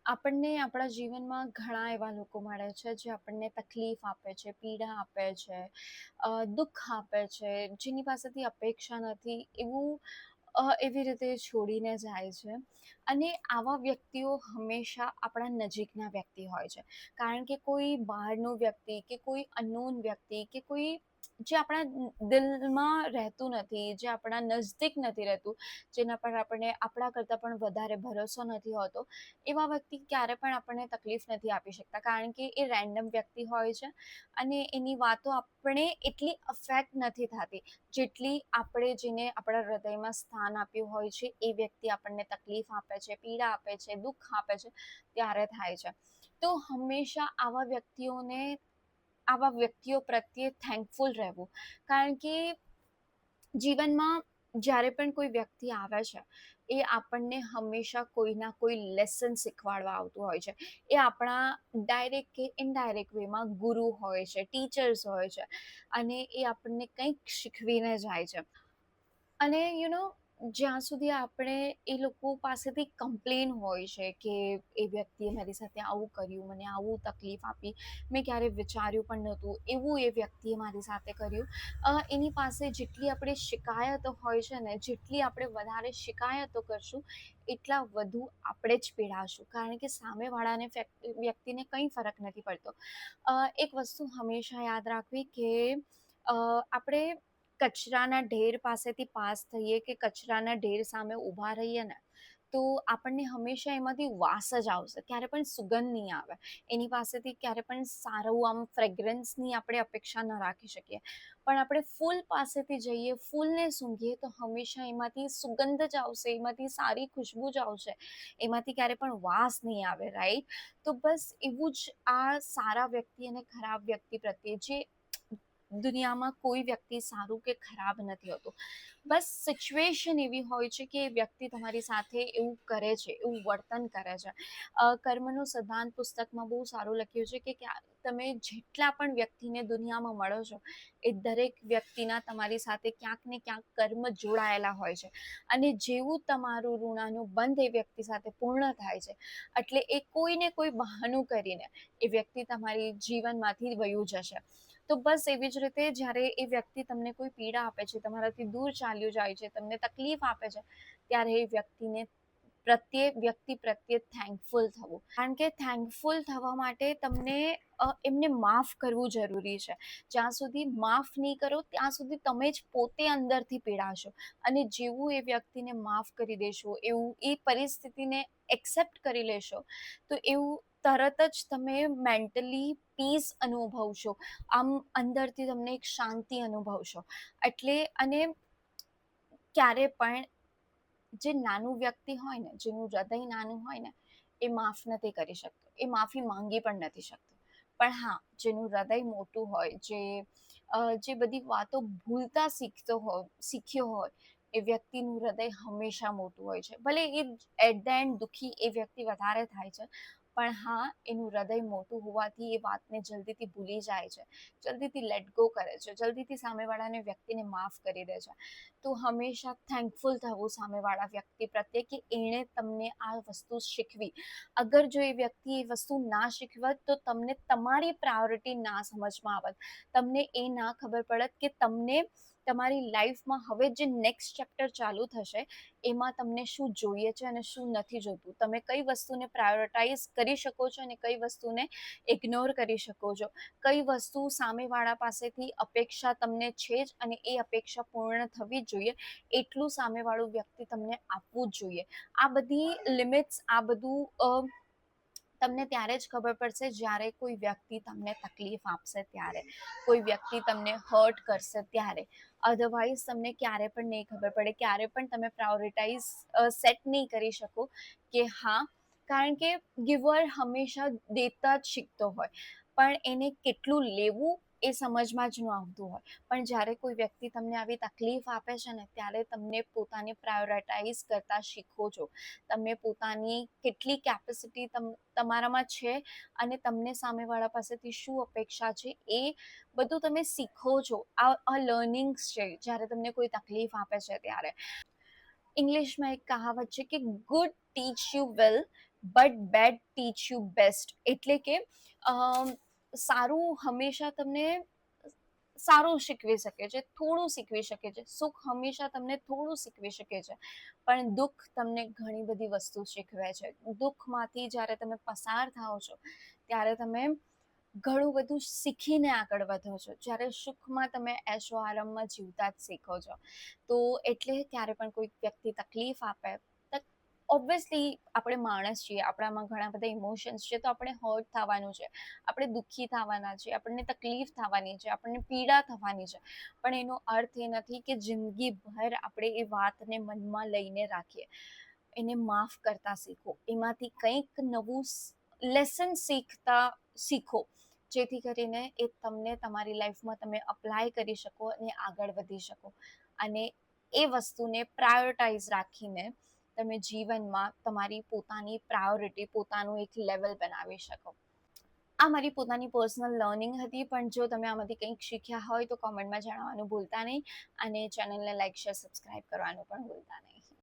આપણને આપણા જીવનમાં ઘણા એવા લોકો મળે છે જે આપણને તકલીફ આપે છે, પીડા આપે છે, દુઃખ આપે છે, જેની પાસેથી અપેક્ષા નથી એવું એવી રીતે છોડીને જાય છે. અને આવા વ્યક્તિઓ હંમેશા આપણા નજીકના વ્યક્તિ હોય છે. કારણ કે કોઈ બહારનું વ્યક્તિ કે કોઈ અનનોન વ્યક્તિ કે કોઈ જે આપણા દિલમાં રહેતું નથી, જે આપણા નજદીક નથી રહેતું, જેના પર આપણને આપણા કરતાં પણ વધારે ભરોસો નથી હોતો, એવા વ્યક્તિ ક્યારે પણ આપણને તકલીફ નથી આપી શકતા. કારણ કે એ રેન્ડમ વ્યક્તિ હોય છે અને એની વાતો આપણે એટલી અફેક્ટ નથી થતી જેટલી આપણે જેને આપણા હૃદયમાં સ્થાન આપ્યું હોય છે એ વ્યક્તિ આપણને તકલીફ આપે છે, પીડા આપે છે, દુઃખ આપે છે, ત્યારે થાય છે. તો હંમેશા આવા વ્યક્તિઓ પ્રત્યે થેન્કફુલ રહેવું. કારણ કે જીવનમાં જ્યારે પણ કોઈ વ્યક્તિ આવે છે એ આપણને હંમેશા કોઈના કોઈ લેસન શીખવાડવા આવતું હોય છે. એ આપણા ડાયરેક્ટ કે ઇનડાયરેક્ટ વેમાં ગુરુ હોય છે, ટીચર્સ હોય છે, અને એ આપણને કંઈક શીખવીને જાય છે. અને જ્યાં સુધી આપણે એ લોકો પાસેથી કમ્પ્લેન હોય છે કે એ વ્યક્તિએ મારી સાથે આવું કર્યું, મને આવું તકલીફ આપી, મેં ક્યારેય વિચાર્યું પણ નહોતું એવું એ વ્યક્તિએ મારી સાથે કર્યું. એની પાસે જેટલી આપણે શિકાયતો હોય છે ને, જેટલી આપણે વધારે શિકાયતો કરશું એટલા વધુ આપણે જ પીડાશું. કારણ કે સામેવાળાને વ્યક્તિને કંઈ ફરક નથી પડતો. એક વસ્તુ હંમેશા યાદ રાખવી કે આપણે કચરાના ઢેર પાસેથી પાસ થઈએ કે કચરાના ઢેર સામે ઊભા રહીએ ને, તો આપણને હંમેશા એમાંથી વાસ જ આવશે, ક્યારે પણ સુગંધ નહીં આવે. એની પાસેથી ક્યારે પણ સારું આમ ફ્રેગ્રન્સની આપણે અપેક્ષા ન રાખી શકીએ. પણ આપણે ફૂલ પાસેથી જઈએ, ફૂલને સૂંઘીએ તો હંમેશા એમાંથી સુગંધ જ આવશે, એમાંથી સારી ખુશ્બુ જ આવશે, એમાંથી ક્યારે પણ વાસ નહીં આવે, રાઈટ? તો બસ એવું જ આ સારા વ્યક્તિ અને ખરાબ વ્યક્તિ પ્રત્યે, જે દુનિયામાં કોઈ વ્યક્તિ સારું કે ખરાબ નથી હોતું. બસ સિચ્યુએશન એવી હોય છે કે એ વ્યક્તિ તમારી સાથે એવું કરે છે, એવું વર્તન કરે છે. કર્મનો સિદ્ધાંત પુસ્તકમાં બહુ સારું લખ્યું છે કે તમે જેટલા પણ વ્યક્તિને દુનિયામાં મળો છો એ દરેક વ્યક્તિના તમારી સાથે ક્યાંક ને ક્યાંક કર્મ જોડાયેલા હોય છે. અને જેવું તમારું ઋણાનું બંધ એ વ્યક્તિ સાથે પૂર્ણ થાય છે એટલે એ કોઈને કોઈ બહાનું કરીને એ વ્યક્તિ તમારી જીવનમાંથી વયું જશે. તો બસ એવી જ રીતે જ્યારે એ વ્યક્તિ તમને કોઈ પીડા આપે છે, તમારાથી દૂર ચાલ્યું જાય છે, તમને તકલીફ આપે છે, ત્યારે એ વ્યક્તિ પ્રત્યે થેન્કફુલ થવું. કારણ કે થેન્કફુલ થવા માટે તમને એમને માફ કરવું જરૂરી છે. જ્યાં સુધી માફ નહીં કરો ત્યાં સુધી તમે જ પોતે અંદરથી પીડાશો. અને જેવું એ વ્યક્તિને માફ કરી દેશો, એવું એ પરિસ્થિતિને એક્સેપ્ટ કરી લેશો, તો એવું તરત જ તમે મેન્ટલી પીસ અનુભવશો. આમ અંદરથી તમને એક શાંતિ અનુભવશો. એટલે અને ક્યારે પણ જે નાનું વ્યક્તિ હોય ને, જેનું હૃદય નાનું હોય ને, એ માફ નથી કરી શકતો, એ માફી માંગી પણ નથી શકતો. પણ હા, જેનું હૃદય મોટું હોય, જે બધી વાતો ભૂલતા શીખ્યો હોય, એ વ્યક્તિનું હૃદય હંમેશા મોટું હોય છે. ભલે એ એટ ધ એન્ડ દુઃખી એ વ્યક્તિ વધારે થાય છે, પણ હા, એનું હૃદય મોટું હોવાથી એ વાતને જલ્દીથી ભૂલી જાય છે, જલ્દીથી લેટ ગો કરે છે, જલ્દીથી સામેવાળાને વ્યક્તિને માફ કરી દે છે. તો હંમેશા થેન્કફુલ થવું સામેવાળા વ્યક્તિ પ્રત્યે કે એણે તમને આ વસ્તુ શીખવી. અગર જો એ વ્યક્તિ એ વસ્તુ ના શીખવત તો તમને તમારી પ્રાયોરિટી ના સમજમાં આવત, તમને એ ના ખબર પડત કે તમને તમારી લાઈફમાં હવે જે નેક્સ્ટ ચેપ્ટર ચાલુ થશે એમાં તમને શું જોઈએ છે અને શું નથી જોતું. તમે કઈ વસ્તુને પ્રાયોરિટાઇઝ કરી શકો છો અને કઈ વસ્તુને ઇગ્નોર કરી શકો છો. કઈ વસ્તુ સામેવાળા પાસેથી અપેક્ષા તમને છે જ અને એ અપેક્ષા પૂર્ણ થવી જ જોઈએ, એટલું સામેવાળું વ્યક્તિ તમને આપવું જ જોઈએ. આ બધી લિમિટ્સ, આ બધું તમને ત્યારે જ ખબર પડશે જ્યારે કોઈ વ્યક્તિ તમને તકલીફ આપશે, ત્યારે કોઈ વ્યક્તિ તમને હર્ટ કરશે ત્યારે. અધરવાઇઝ તમને ક્યારે પણ નહીં ખબર પડે, ક્યારે પણ તમે પ્રાયોરિટાઇઝ સેટ નહીં કરી શકો કે હા. કારણ કે ગિવર હંમેશા દેતા જ શીખતો હોય, પણ એને કેટલું લેવું એ સમજમાં જ ન આવતું હોય. પણ જ્યારે કોઈ વ્યક્તિ તમને આવી તકલીફ આપે છે ને, ત્યારે તમને પોતાને પ્રાયોરિટાઇઝ કરતા શીખો છો. તમે પોતાની કેટલી કેપેસિટી તમારામાં છે અને તમને સામેવાળા પાસેથી શું અપેક્ષા છે એ બધું તમે શીખો છો. આ લર્નિંગ્સ છે જ્યારે તમને કોઈ તકલીફ આપે છે ત્યારે. ઇંગ્લિશમાં એક કહાવત છે કે good teach you well, but bad teach you best. એટલે કે સારું હંમેશા તમને સારું શીખવી શકે છે, થોડું શીખવી શકે છે. સુખ હંમેશા તમને થોડું શીખવી શકે છે, પણ દુઃખ તમને ઘણી બધી વસ્તુ શીખવે છે. દુઃખમાંથી જ્યારે તમે પસાર થાઓ છો ત્યારે તમે ઘણું બધું શીખીને આગળ વધો છો. જ્યારે સુખમાં તમે એશો આરામમાં જીવતા જ શીખો છો. તો એટલે ત્યારે પણ કોઈ વ્યક્તિ તકલીફ આપે, ઓબ્વિયસલી આપણે માણસ છીએ, આપણામાં ઘણા બધા ઇમોશન્સ છે, તો આપણે હર્ટ થવાનું છે, આપણે દુઃખી થવાના છે, આપણને તકલીફ થવાની છે, આપણને પીડા થવાની છે. પણ એનો અર્થ એ નથી કે જિંદગીભર આપણે એ વાતને મનમાં લઈને રાખીએ. એને માફ કરતા શીખો, એમાંથી કંઈક નવું લેસન શીખો, જેથી કરીને એ તમને તમારી લાઈફમાં તમે અપ્લાય કરી શકો અને આગળ વધી શકો. અને એ વસ્તુને પ્રાયોરિટાઇઝ રાખીને તમે જીવનમાં તમારી પોતાની પ્રાયોરિટી, પોતાનું એક લેવલ બનાવી શકો. આ મારી પોતાની પર્સનલ લર્નિંગ હતી, પણ જો તમે આમાંથી કંઈક શીખ્યા હોય તો કોમેન્ટમાં જણાવવાનું ભૂલતા નહીં, અને ચેનલને લાઈક, શેર, સબસ્ક્રાઈબ કરવાનું પણ ભૂલતા નહીં.